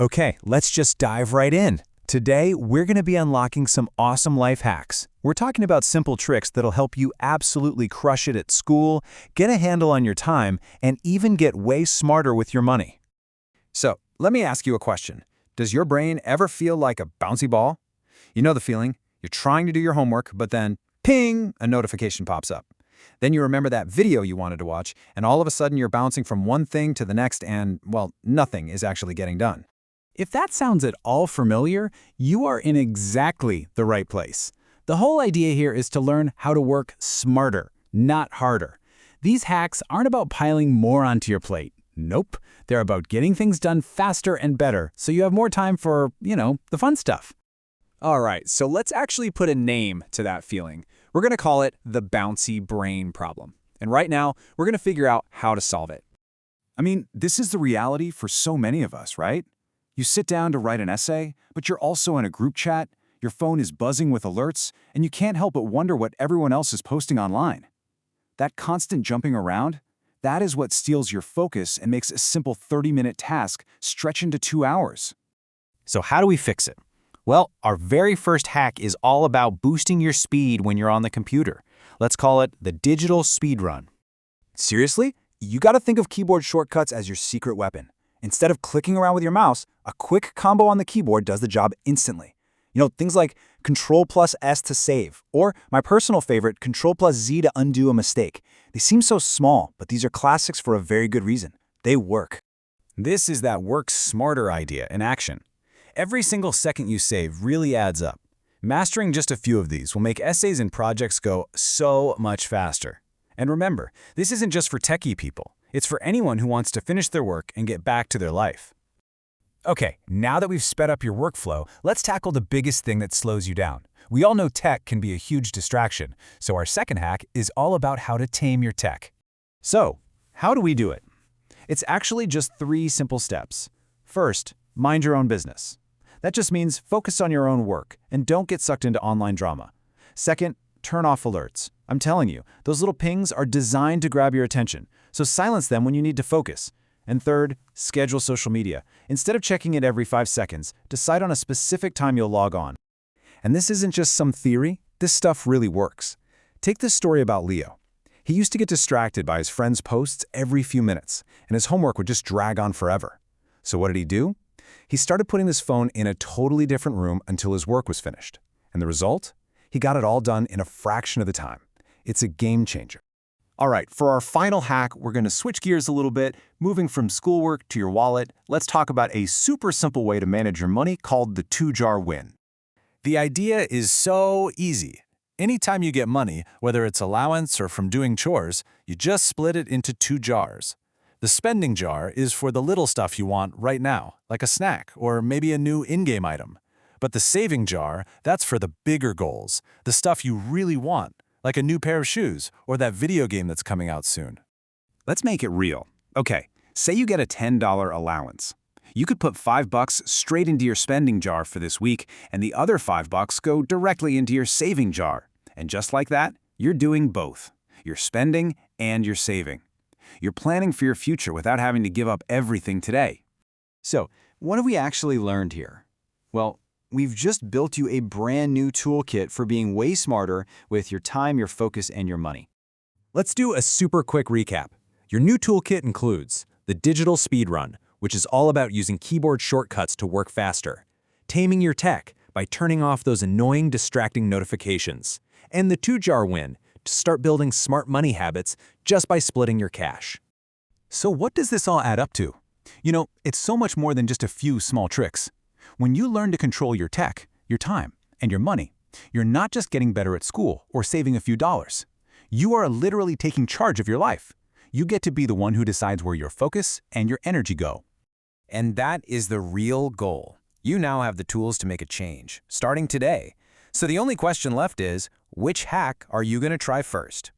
Okay, let's just dive right in. Today, we're going to be unlocking some awesome life hacks. We're talking about simple tricks that'll help you absolutely crush it at school, get a handle on your time, and even get way smarter with your money. So, let me ask you a question. Does your brain ever feel like a bouncy ball? You know the feeling. You're trying to do your homework, but then, ping, a notification pops up. Then you remember that video you wanted to watch, and all of a sudden you're bouncing from one thing to the next and, well, nothing is actually getting done. If that sounds at all familiar, you are in exactly the right place. The whole idea here is to learn how to work smarter, not harder. These hacks aren't about piling more onto your plate. Nope, they're about getting things done faster and better so you have more time for, the fun stuff. All right, so let's actually put a name to that feeling. We're going to call it the bouncy brain problem. And right now, we're going to figure out how to solve it. I mean, this is the reality for so many of us, right? You sit down to write an essay, but you're also in a group chat, your phone is buzzing with alerts, and you can't help but wonder what everyone else is posting online. That constant jumping around, that is what steals your focus and makes a simple 30-minute task stretch into 2 hours. So how do we fix it? Well, our very first hack is all about boosting your speed when you're on the computer. Let's call it the digital speed run. Seriously? You gotta think of keyboard shortcuts as your secret weapon. Instead of clicking around with your mouse, a quick combo on the keyboard does the job instantly. Things like Control+S to save, or my personal favorite, Control+Z to undo a mistake. They seem so small, but these are classics for a very good reason. They work. This is that work smarter idea in action. Every single second you save really adds up. Mastering just a few of these will make essays and projects go so much faster. And remember, this isn't just for techie people. It's for anyone who wants to finish their work and get back to their life. Okay, now that we've sped up your workflow, let's tackle the biggest thing that slows you down. We all know tech can be a huge distraction, so our second hack is all about how to tame your tech. So, how do we do it? It's actually just 3 simple steps. First, mind your own business. That just means focus on your own work and don't get sucked into online drama. Second, turn off alerts. I'm telling you, those little pings are designed to grab your attention, so silence them when you need to focus. And third, schedule social media. Instead of checking it every 5 seconds, decide on a specific time you'll log on. And this isn't just some theory, this stuff really works. Take this story about Leo. He used to get distracted by his friends' posts every few minutes, and his homework would just drag on forever. So what did he do? He started putting his phone in a totally different room until his work was finished. And the result? He got it all done in a fraction of the time. It's a game changer. All right, for our final hack, we're going to switch gears a little bit, moving from schoolwork to your wallet. Let's talk about a super simple way to manage your money called the 2-jar win. The idea is so easy. Anytime you get money, whether it's allowance or from doing chores, you just split it into 2 jars. The spending jar is for the little stuff you want right now, like a snack or maybe a new in-game item. But the saving jar, that's for the bigger goals, the stuff you really want, like a new pair of shoes or that video game that's coming out soon. Let's make it real. Okay, say you get a $10 allowance. You could put $5 straight into your spending jar for this week, and the other $5 go directly into your saving jar. And just like that, you're doing both. You're spending and you're saving. You're planning for your future without having to give up everything today. So, what have we actually learned here? Well, we've just built you a brand new toolkit for being way smarter with your time, your focus, and your money. Let's do a super quick recap. Your new toolkit includes the digital speed run, which is all about using keyboard shortcuts to work faster, taming your tech by turning off those annoying, distracting notifications, and the 2-jar win to start building smart money habits just by splitting your cash. So what does this all add up to? It's so much more than just a few small tricks. When you learn to control your tech, your time, and your money, you're not just getting better at school or saving a few dollars. You are literally taking charge of your life. You get to be the one who decides where your focus and your energy go. And that is the real goal. You now have the tools to make a change, starting today. So the only question left is, which hack are you going to try first?